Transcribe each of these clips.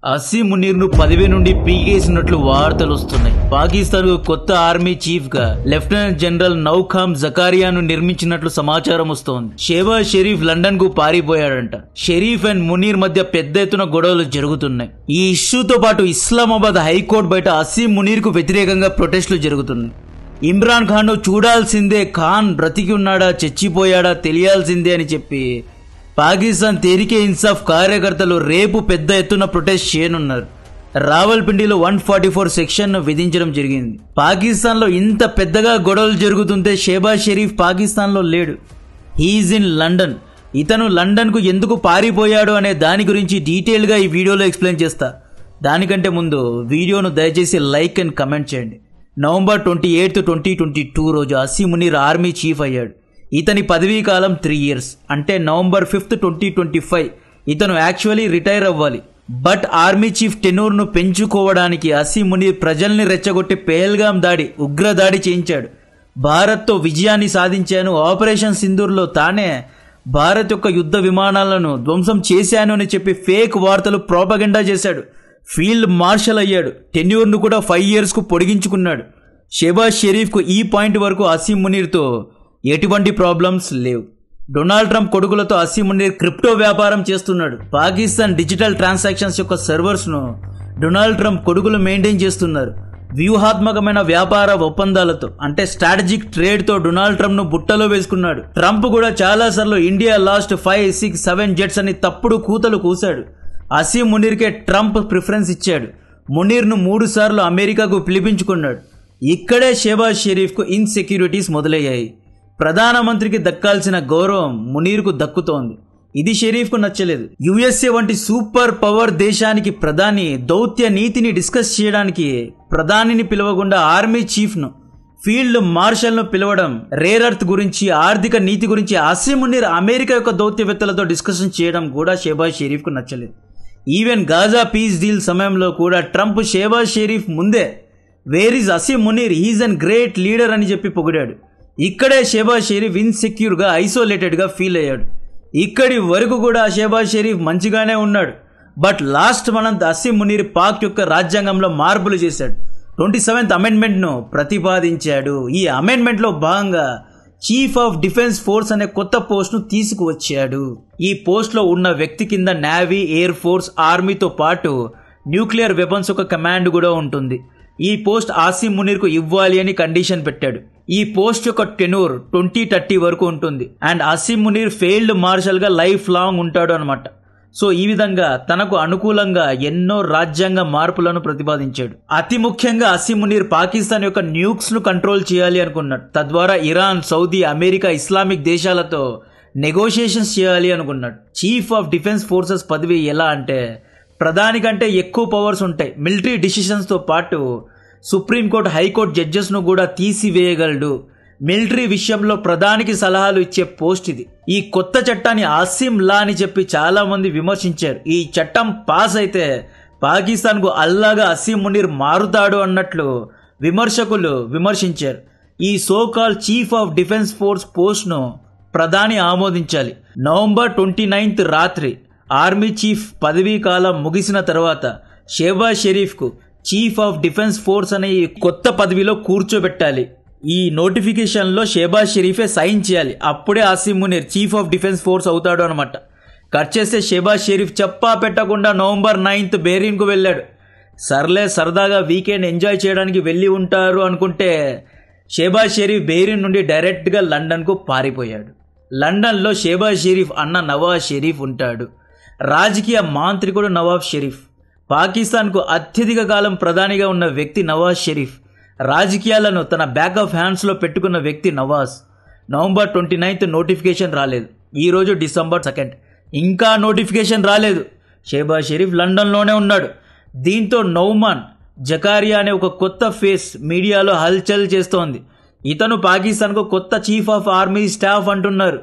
అసీం మునీర్ ను పదవి నుండి పీకేసినట్లు వార్తలు వస్తున్నాయి. పాకిస్తాన్ కు కొత్త ఆర్మీ చీఫ్ గా లెఫ్టినెంట్ జనరల్ నౌఖామ్ జకారియాను నిర్మించినట్లు సమాచారం వస్తోంది. షెహబాజ్ షరీఫ్ లండన్ కు పారిపోయాడంట. షరీఫ్ అండ్ మునీర్ మధ్య పెద్ద ఎత్తున గొడవలు జరుగుతున్నాయి. ఈ ఇష్యూతో పాటు ఇస్లామాబాద్ హైకోర్టు బయట అసీం మునీర్ కు వ్యతిరేకంగా ప్రొటెస్టులు జరుగుతున్నాయి. ఇమ్రాన్ ఖాన్ ను చూడాల్సిందే, ఖాన్ బ్రతికి ఉన్నాడా చచ్చిపోయాడా తెలియాల్సిందే అని చెప్పి పాకిస్తాన్ తెహ్రీకే ఇన్సాఫ్ కార్యకర్తలు రేపు పెద్ద ఎత్తున ప్రొటెస్ట్ చేయనున్నారు. రావల్పిండిలో 144 సెక్షన్ విధించడం జరిగింది. పాకిస్తాన్ లో ఇంత పెద్దగా గొడవలు జరుగుతుంటే షెహబాజ్ షరీఫ్ పాకిస్తాన్ లో లేడు. He's in London. ఇతను లండన్ కు ఎందుకు పారిపోయాడు అనే దాని గురించి డీటెయిల్ గా ఈ వీడియోలో ఎక్స్ప్లెయిన్ చేస్తా. దానికంటే ముందు వీడియోను దయచేసి లైక్ అండ్ కమెంట్ చేయండి. నవంబర్ 28, 2022 రోజు అసీం మునీర్ ఆర్మీ చీఫ్ అయ్యాడు. ఇతని పదవీ కాలం 3 years, అంటే నవంబర్ 5, 2025 ఇతను యాక్చువల్లీ రిటైర్ అవ్వాలి. బట్ ఆర్మీ చీఫ్ టెనూర్ ను పెంచుకోవడానికి అసీం మునీర్ ప్రజల్ని రెచ్చగొట్టి పెహల్గాం దాడి, ఉగ్రదాడి చేయించాడు. భారత్ తో విజయాన్ని సాధించాను, ఆపరేషన్ సింధూర్లో తానే భారత్ యొక్క యుద్ధ విమానాలను ధ్వంసం చేశాను అని చెప్పి ఫేక్ వార్తలు ప్రోపగెండా చేశాడు. ఫీల్డ్ మార్షల్ అయ్యాడు. టెన్యూర్ ను కూడా 5 years కు పొడిగించుకున్నాడు. షెహబాజ్ షరీఫ్ కు ఈ పాయింట్ వరకు అసీం మునీర్ తో ఎటువంటి ప్రాబ్లమ్స్ లేవు. డొనాల్డ్ ట్రంప్ కొడుకులతో అసీం మునీర్ క్రిప్టో వ్యాపారం చేస్తున్నాడు. పాకిస్తాన్ డిజిటల్ ట్రాన్సాక్షన్స్ యొక్క సర్వర్స్ ను డొనాల్డ్ ట్రంప్ కొడుకులు మెయింటైన్ చేస్తున్నారు. వ్యూహాత్మకమైన వ్యాపార ఒప్పందాలతో, అంటే స్ట్రాటజిక్ ట్రేడ్ తో డొనాల్డ్ ట్రంప్ ను బుట్టలో వేసుకున్నాడు. ట్రంప్ కూడా చాలా సార్లు ఇండియా లాస్ట్ 5, 6, 7 జెట్స్ అని తప్పుడు కూతలు కూశాడు. అసీం మునీర్ కే ట్రంప్ ప్రిఫరెన్స్ ఇచ్చాడు. మునీర్ ను 3 సార్లు అమెరికాకు పిలిపించుకున్నాడు. ఇక్కడే షెహబాజ్ షరీఫ్ కు ఇన్సెక్యూరిటీస్ మొదలయ్యాయి. ప్రధానమంత్రికి దక్కాల్సిన గౌరవం మునీర్ కు దక్కుతోంది. ఇది షరీఫ్ కు నచ్చలేదు. యుఎస్ఏ వంటి సూపర్ పవర్ దేశానికి ప్రధాని దౌత్య నీతిని డిస్కస్ చేయడానికి ప్రధానిని పిలవకుండా ఆర్మీ చీఫ్ ను, ఫీల్డ్ మార్షల్ ను పిలవడం, రేర్ అర్త్ గురించి, ఆర్థిక నీతి గురించి అసీం మునీర్ అమెరికా యొక్క దౌత్యవేత్తలతో డిస్కషన్ చేయడం కూడా షెహబాజ్ షరీఫ్ కు నచ్చలేదు. ఈవెన్ గాజా పీస్ డీల్ సమయంలో కూడా ట్రంప్ షెహబాజ్ షరీఫ్ ముందే where is Asim Munir, he's an great leader అని చెప్పి పొగిడాడు. ఇక్కడే షెహబాజ్ షరీఫ్ ఇన్సెక్యూర్ గా, ఐసోలేటెడ్ గా ఫీల్ అయ్యాడు. ఇక్కడి వరకు కూడా షెహబాజ్ షరీఫ్ మంచిగానే ఉన్నాడు. But last month Asim Munir Pak యొక్క రాజ్యాంగంలో మార్పులు చేశాడు. 27th అమెండ్మెంట్ ను ప్రతిపాదించాడు. ఈ అమెండ్మెంట్ లో భాగంగా చీఫ్ ఆఫ్ డిఫెన్స్ ఫోర్స్ అనే కొత్త పోస్ట్ ను తీసుకువచ్చాడు. ఈ పోస్ట్ లో ఉన్న వ్యక్తి కింద నేవీ, ఎయిర్ ఫోర్స్, ఆర్మీతో పాటు న్యూక్లియర్ వెపన్స్ ఒక కమాండ్ కూడా ఉంటుంది. ఈ పోస్ట్ అసీం మునీర్ కు ఇవ్వాలి అని కండిషన్ పెట్టాడు. ఈ పోస్ట్ యొక్క టెనూర్ 2030 వరకు ఉంటుంది. And Asim Munir field marshal గా లైఫ్ లాంగ్ ఉంటాడు అనమాట. సో ఈ విధంగా తనకు అనుకూలంగా ఎన్నో రాజ్యాంగ మార్పులను ప్రతిపాదించాడు. అతి ముఖ్యంగా అసీం మునీర్ పాకిస్తాన్ యొక్క న్యూక్స్ ను కంట్రోల్ చేయాలి అనుకున్నాడు. తద్వారా ఇరాన్, సౌదీ, అమెరికా, ఇస్లామిక్ దేశాలతో నెగోషియేషన్స్ చేయాలి అనుకున్నాడు. చీఫ్ ఆఫ్ డిఫెన్స్ ఫోర్సెస్ పదవి ఎలా అంటే ప్రధాని కంటే ఎక్కువ పవర్స్ ఉంటాయి. మిలిటరీ డిసిషన్స్ తో పాటు సుప్రీంకోర్టు, హైకోర్టు జడ్జెస్ ను కూడా తీసివేయగలడు. మిలిటరీ విషయంలో ప్రధానికి సలహాలు ఇచ్చే పోస్ట్ ఇది. ఈ కొత్త చట్టాన్ని అసీం లా అని చెప్పి చాలా మంది విమర్శించారు. ఈ చట్టం పాస్ అయితే పాకిస్తాన్ కు అల్లాగా అసీం మునీర్ మారుతాడు అన్నట్లు విమర్శకులు విమర్శించారు. ఈ so-called chief of defence force post ను ప్రధాని ఆమోదించాలి. నవంబర్ 29 రాత్రి ఆర్మీ చీఫ్ పదవీ కాలం ముగిసిన తర్వాత షెహబాజ్ షరీఫ్ కు చీఫ్ ఆఫ్ డిఫెన్స్ ఫోర్స్ అనే ఈ కొత్త పదవిలో కూర్చోబెట్టాలి. ఈ నోటిఫికేషన్ లో షెహబాజ్ షరీఫే సైన్ చేయాలి. అప్పుడే Asim Munir chief of defence force అవుతాడు అనమాట. కట్ చేస్తే షెహబాజ్ షరీఫ్ చెప్పా పెట్టకుండా నవంబర్ 9 బెహ్రీన్ కు వెళ్ళాడు. సర్లే సరదాగా వీకెండ్ ఎంజాయ్ చేయడానికి వెళ్ళి ఉంటారు అనుకుంటే షెహబాజ్ షరీఫ్ బెహ్రీన్ నుండి డైరెక్ట్ గా లండన్ కు పారిపోయాడు. లండన్ లో షెహబాజ్ షరీఫ్ అన్న నవాజ్ షరీఫ్ ఉంటాడు. రాజకీయ మాంత్రికుడు నవాబ్ షరీఫ్. పాకిస్తాన్ కు అత్యధిక కాలం ప్రధానిగా ఉన్న వ్యక్తి నవాజ్ షరీఫ్. రాజకీయాలను తన బ్యాక్ ఆఫ్ హ్యాండ్స్ లో పెట్టుకున్న వ్యక్తి నవాజ్. నవంబర్ 29 నోటిఫికేషన్ రాలేదు. ఈ రోజు డిసెంబర్ 2 ఇంకా నోటిఫికేషన్ రాలేదు. షెహబాజ్ షరీఫ్ లండన్ లోనే ఉన్నాడు. దీంతో నౌమాన్ జకారియా అనే ఒక కొత్త ఫేస్ మీడియాలో హల్చల్ చేస్తోంది. ఇతను పాకిస్తాన్ కు కొత్త చీఫ్ ఆఫ్ ఆర్మీ స్టాఫ్ అంటున్నారు.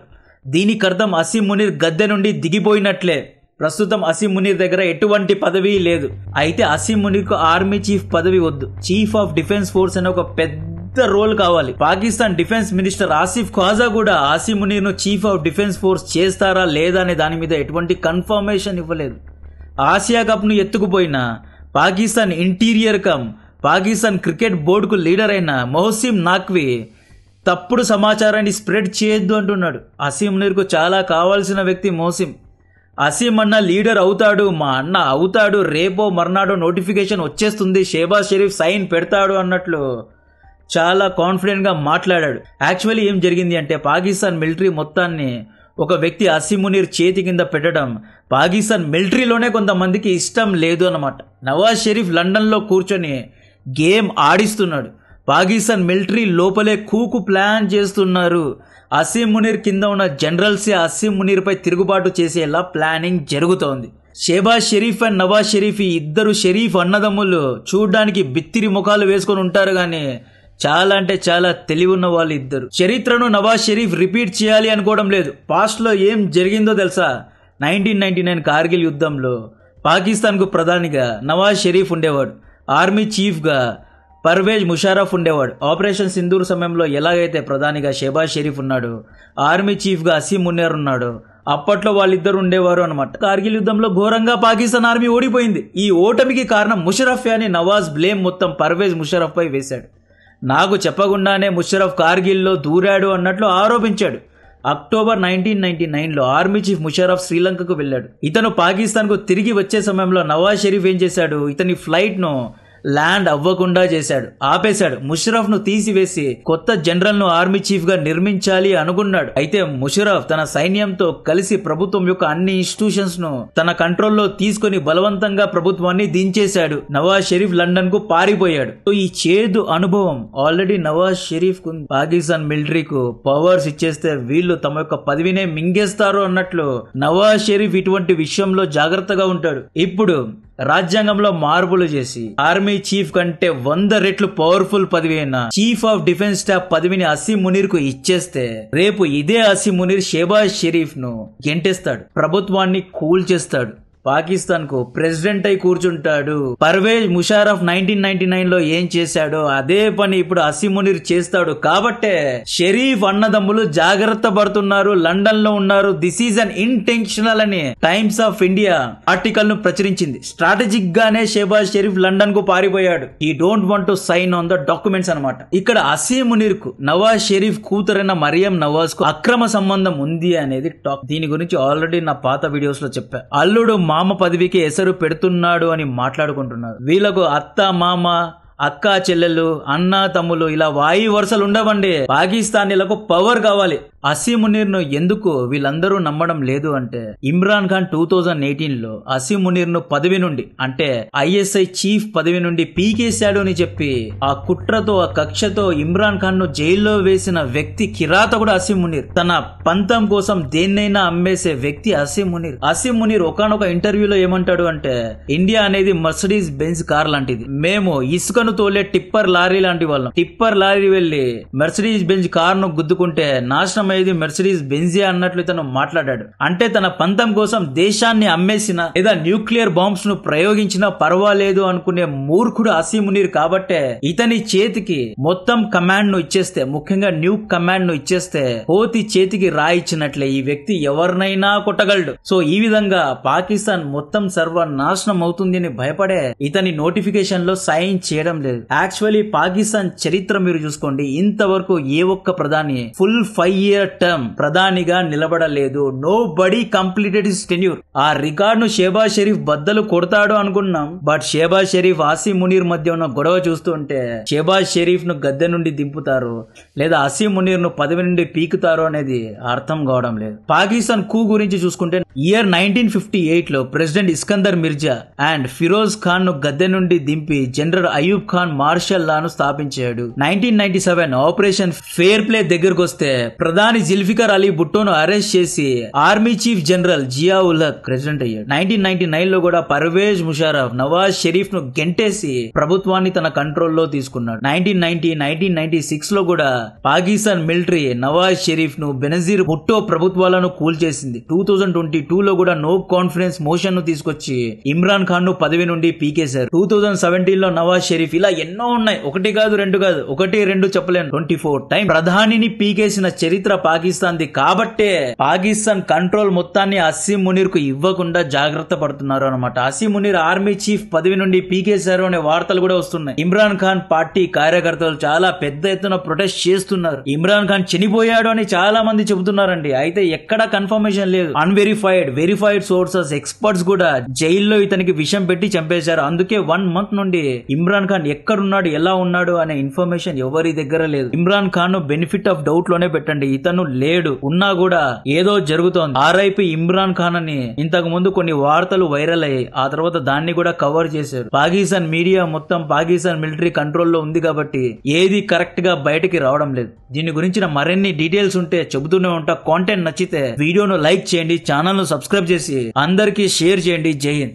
దీనికి అర్థం అసీం మునీర్ గద్దె నుండి దిగిపోయినట్లే. ప్రస్తుతం అసీం మునీర్ దగ్గర ఎటువంటి పదవి లేదు. అయితే అసీం మునీర్ కు ఆర్మీ చీఫ్ పదవి వద్దు. చీఫ్ ఆఫ్ డిఫెన్స్ ఫోర్స్ అనే ఒక పెద్ద రోల్ కావాలి. పాకిస్తాన్ డిఫెన్స్ మినిస్టర్ ఆసిఫ్ ఖాజా కూడా అసీం మునీర్ ను చీఫ్ ఆఫ్ డిఫెన్స్ ఫోర్స్ చేస్తారా లేదా అనే దాని మీద ఎటువంటి కన్ఫర్మేషన్ ఇవ్వలేదు. ఆసియా కప్ ను ఎత్తుకుపోయిన పాకిస్తాన్ ఇంటీరియర్ పాకిస్తాన్ క్రికెట్ బోర్డుకు లీడర్ అయిన మొహసిన్ నఖ్వీ తప్పుడు సమాచారాన్ని స్ప్రెడ్ చేయొద్దు అంటున్నాడు. అసీం మునీర్కు చాలా కావాల్సిన వ్యక్తి మొహసిన్. అసీం అన్న లీడర్ అవుతాడు, మా అన్న అవుతాడు, రేపో మర్నాడో నోటిఫికేషన్ వచ్చేస్తుంది, షేబాజ్ షరీఫ్ సైన్ పెడతాడు అన్నట్లు చాలా కాన్ఫిడెంట్గా మాట్లాడాడు. యాక్చువల్లీ ఏం జరిగింది అంటే పాకిస్తాన్ మిలిటరీ మొత్తాన్ని ఒక వ్యక్తి అసీం మునీర్ చేతి కింద పెట్టడం పాకిస్తాన్ మిలిటరీలోనే కొంతమందికి ఇష్టం లేదు అన్నమాట. నవాజ్ షరీఫ్ లండన్లో కూర్చొని గేమ్ ఆడిస్తున్నాడు. పాకిస్తాన్ మిలిటరీ లోపలే కూకు ప్లాన్ చేస్తున్నారు. అసీం మునీర్ కింద ఉన్న జనరల్సే అసీం మునీర్పై తిరుగుబాటు చేసేలా ప్లానింగ్ జరుగుతోంది. షేబాజ్ షరీఫ్ అండ్ నవాజ్ షరీఫ్ ఈ ఇద్దరు షరీఫ్ అన్నదమ్ములు చూడ్డానికి బిత్తిరి ముఖాలు వేసుకొని ఉంటారు కానీ చాలా అంటే చాలా తెలివి ఉన్న వాళ్ళు ఇద్దరు. చరిత్రను నవాజ్ షరీఫ్ రిపీట్ చేయాలి అనుకోవడం లేదు. పాస్ట్ లో ఏం జరిగిందో తెలుసా? 1999 కార్గిల్ యుద్ధంలో పాకిస్తాన్ కు ప్రధానిగా నవాజ్ షరీఫ్ ఉండేవాడు, ఆర్మీ చీఫ్ గా పర్వేజ్ ముషారఫ్ ఉండేవాడు. ఆపరేషన్ సింధూర్ సమయంలో ఎలాగైతే ప్రధానిగా షేబాజ్ షరీఫ్ ఉన్నాడు, ఆర్మీ చీఫ్ గా అసీం మునీర్ ఉన్నాడు, అప్పట్లో వాళ్ళిద్దరు ఉండేవారు అనమాట. కార్గిల్ యుద్ధంలో ఘోరంగా పాకిస్తాన్ ఆర్మీ ఓడిపోయింది. ఈ ఓటమికి కారణం ముషరఫ్ అని నవాజ్ బ్లేమ్ మొత్తం పర్వేజ్ ముషరఫ్ పై వేశాడు. నాకు చెప్పకుండానే ముషరఫ్ కార్గిల్లో దూరాడు అన్నట్లు ఆరోపించాడు. అక్టోబర్ 1999లో ఆర్మీ చీఫ్ ముషరఫ్ శ్రీలంకకు వెళ్ళాడు. ఇతను పాకిస్తాన్ కు తిరిగి వచ్చే సమయంలో నవాజ్ షరీఫ్ ఏం చేశాడు, ఇతని ఫ్లైట్ ను ల్యాండ్ అవ్వకుండా చేశాడు, ఆపేశాడు. ముషరఫ్ ను తీసివేసి కొత్త జనరల్ ను ఆర్మీ చీఫ్ గా నిర్మించాలి అనుకున్నాడు. అయితే ముషరఫ్ తన సైన్యంతో కలిసి ప్రభుత్వం యొక్క అన్ని ఇన్స్టిట్యూషన్స్ ను తన కంట్రోల్లో తీసుకుని బలవంతంగా ప్రభుత్వాన్ని దించేశాడు. నవాజ్ షరీఫ్ లండన్ కు పారిపోయాడు. సో ఈ చేదు అనుభవం ఆల్రెడీ నవాజ్ షరీఫ్ కు పాకిస్తాన్ మిలిటరీకు పవర్స్ ఇచ్చేస్తే వీళ్ళు తమ యొక్క పదవినే మింగేస్తారు అన్నట్లు నవాజ్ షరీఫ్ ఇటువంటి విషయంలో జాగ్రత్తగా ఉంటాడు. ఇప్పుడు రాజ్యాంగంలో మార్పులు చేసి ఆర్మీ చీఫ్ కంటే 100 రెట్లు పవర్ఫుల్ పదవి అయిన చీఫ్ ఆఫ్ డిఫెన్స్ స్టాఫ్ పదవిని అసీం మునీర్ కు ఇచ్చేస్తే రేపు ఇదే అసీం మునీర్ షేబాజ్ షరీఫ్ ను గెంటేస్తాడు, ప్రభుత్వాన్ని కూల్చేస్తాడు, పాకిస్తాన్ కు ప్రెసిడెంట్ అయి కూర్చుంటాడు. పర్వేజ్ ముషారఫ్ 1999లో ఏం చేశాడో అదే పని ఇప్పుడు అసీం మునీర్ చేస్తాడు. కాబట్టే షరీఫ్ అన్నదమ్ములు జాగ్రత్త పడుతున్నారు, లండన్ లో ఉన్నారు. దిస్ ఈజ్ అన్ ఇంటెన్షనల్ అని టైమ్స్ ఆఫ్ ఇండియా ఆర్టికల్ ను ప్రచురించింది. స్ట్రాటజిక్ గానే షేబాజ్ షరీఫ్ లండన్ కు పారిపోయాడు. He don't want to sign on the documents అనమాట. ఇక్కడ అసీం మునీర్ కు నవాజ్ షరీఫ్ కూతురైన మరియం నవాజ్ కు అక్రమ సంబంధం ఉంది అనేది టాక్. దీని గురించి ఆల్రెడీ నా పాత వీడియోస్ లో చెప్పా. అల్లుడు మామ పదవికి ఎసరు పెడుతున్నాడు అని మాట్లాడుకుంటున్నారు. వీళ్ళకు అత్త మామ, అక్క చెల్లెళ్ళు, అన్న తమ్ములు ఇలా వాయి వరుసలు ఉండవండి. పాకిస్తానీలకు పవర్ కావాలి. అసీం మునీర్ ను ఎందుకు వీళ్ళందరూ నమ్మడం లేదు అంటే ఇమ్రాన్ ఖాన్ 2018లో అసీం మునీర్ ను పదవి నుండి అంటే ఐఎస్ఐ చీఫ్ పదవి నుండి పీకేశాడు అని చెప్పి ఆ కుట్రతో ఆ కక్షతో ఇమ్రాన్ ఖాన్ ను జైల్లో వేసిన వ్యక్తి కిరాతకుడు అసీం మునీర్. తన పంతం కోసం దేన్నైనా అమ్మేసే వ్యక్తి అసీం మునీర్. అసీం మునీర్ ఒకానొక ఇంటర్వ్యూలో ఏమంటాడు అంటే ఇండియా అనేది మర్సిడీస్ బెంజ్ కార్ లాంటిది, మేము ఇసుకను తోలే టిప్పర్ లారీ లాంటి వాళ్ళం. టిప్పర్ లారీ వెళ్లి మెర్సిడీస్ బెంజ్ కార్ ను గుద్దుకుంటే నాశనం అయ్యేది మెర్సిడీస్ బెంజే అన్నట్లు ఇతను మాట్లాడాడు. అంటే తన పంతం కోసం దేశాన్ని అమ్మేసిన లేదా న్యూక్లియర్ బాంబ్స్ ను ప్రయోగించినా పర్వాలేదు అనుకునే మూర్ఖుడు అసీం మునీర్. కాబట్టే ఇతని చేతికి మొత్తం కమాండ్ ను ఇచ్చేస్తే, ముఖ్యంగా న్యూక్ కమాండ్ ను ఇచ్చేస్తే కోతి చేతికి రాయిచ్చినట్లే ఈ వ్యక్తి ఎవరినైనా కొట్టగలడు. సో ఈ విధంగా పాకిస్తాన్ మొత్తం సర్వనాశనం అవుతుంది అని భయపడే ఇతని నోటిఫికేషన్ లో సైన్ చేయడం లేదు. యాక్చువల్లీ పాకిస్తాన్ చరిత్ర మీరు చూసుకోండి, ఇంతవరకు ఏ ఒక్క ప్రధాని ఫుల్ 5 year టర్మ్ ప్రధానిగా నిలబడలేదు. Nobody completed his tenure. ఆ రికార్డ్ ను షేబాజ్ షరీఫ్ బద్దలు కొడతాడు అనుకున్నాం. బట్ షేబాజ్ షరీఫ్ అసీం మునీర్ మధ్య ఉన్న గొడవ చూస్తుంటే షేబాజ్ షరీఫ్ ను గద్దె నుండి దింపుతారు లేదా అసీం మునీర్ ను పదవి నుండి పీకుతారు అనేది అర్థం కావడం లేదు. పాకిస్తాన్ కూ గురించి చూసుకుంటే ఇయర్ 1958లో ప్రెసిడెంట్ ఇస్కందర్ మిర్జా అండ్ ఫిరోజ్ ఖాన్ ను గద్దె నుండి దింపి general Ayub Khan martial law ను స్థాపించాడు. 1997 ఆపరేషన్ ఫేర్ ప్లే దగ్గరకు వస్తే ప్రధాని జుల్ఫికర్ అలీ భుట్టోను అరెస్ట్ చేసి army chief general Zia ul Haq president అయ్యాడు. 1999లో కూడా పర్వేజ్ ముషారఫ్ నవాజ్ షరీఫ్ ను గెంటేసి ప్రభుత్వాన్ని తన కంట్రోల్లో తీసుకున్నాడు. 1996లో కూడా పాకిస్తాన్ మిలిటరీ నవాజ్ షరీఫ్ ను బెనజీర్ భుట్టో ప్రభుత్వాలను కూల్చేసింది. 2022లో కూడా నో కాన్ఫిడెన్స్ మోషన్ ను తీసుకొచ్చి ఇమ్రాన్ ఖాన్ ను పదవి నుండి పీకేశారు. 2017లో నవాజ్ షరీఫ్ ఇలా ఎన్నో ఉన్నాయి. ఒకటి కాదు రెండు కాదు, 1 2 చెప్పలేను, 24 టైం ప్రధానిని పీకేసిన చరిత్ర పాకిస్తాన్ది కాబట్టే పాకిస్తాన్ కంట్రోల్ మొత్తాన్ని అసీం మునీర్ కు ఇవ్వకుండా జాగ్రత్త పడుతున్నారు అనమాట. అసీం మునీర్ ఆర్మీ చీఫ్ పదవి నుండి పీకేశారు అనే వార్తలు కూడా వస్తున్నాయి. ఇమ్రాన్ ఖాన్ పార్టీ కార్యకర్తలు చాలా పెద్ద ఎత్తున ప్రొటెస్ట్ చేస్తున్నారు. ఇమ్రాన్ ఖాన్ చనిపోయాడు అని చాలా మంది చెబుతున్నారండి. అయితే ఎక్కడ కన్ఫర్మేషన్ లేదు. వెరిఫైడ్ సోర్సెస్ ఎక్స్పర్ట్స్ కూడా జైల్లో ఇతనికి విషం పెట్టి చంపేశారు. అందుకే 1 month నుండి ఇమ్రాన్ ఖాన్ ఎక్కడున్నాడు, ఎలా ఉన్నాడు అనే ఇన్ఫర్మేషన్ ఎవరి దగ్గర లేదు. Imran Khan benefit of doubt లోనే పెట్టండి. ఇతను లేడు, ఉన్నా కూడా ఏదో జరుగుతోంది. ఆర్ఐపి ఇమ్రాన్ ఖాన్ అని ఇంతకు ముందు కొన్ని వార్తలు వైరల్ అయ్యాయి. ఆ తర్వాత దాన్ని కూడా కవర్ చేశారు. పాకిస్తాన్ మీడియా మొత్తం పాకిస్తాన్ మిలిటరీ కంట్రోల్లో ఉంది కాబట్టి ఏది కరెక్ట్ గా బయటికి రావడం లేదు. దీని గురించిన మరిన్ని డీటెయిల్స్ ఉంటే చెబుతూనే ఉంటా. కాంటెంట్ నచ్చితే వీడియోను లైక్ చేయండి, ఛానల్ ను సబ్స్క్రైబ్ చేసి అందరికీ షేర్ చేయండి. జై హింద్.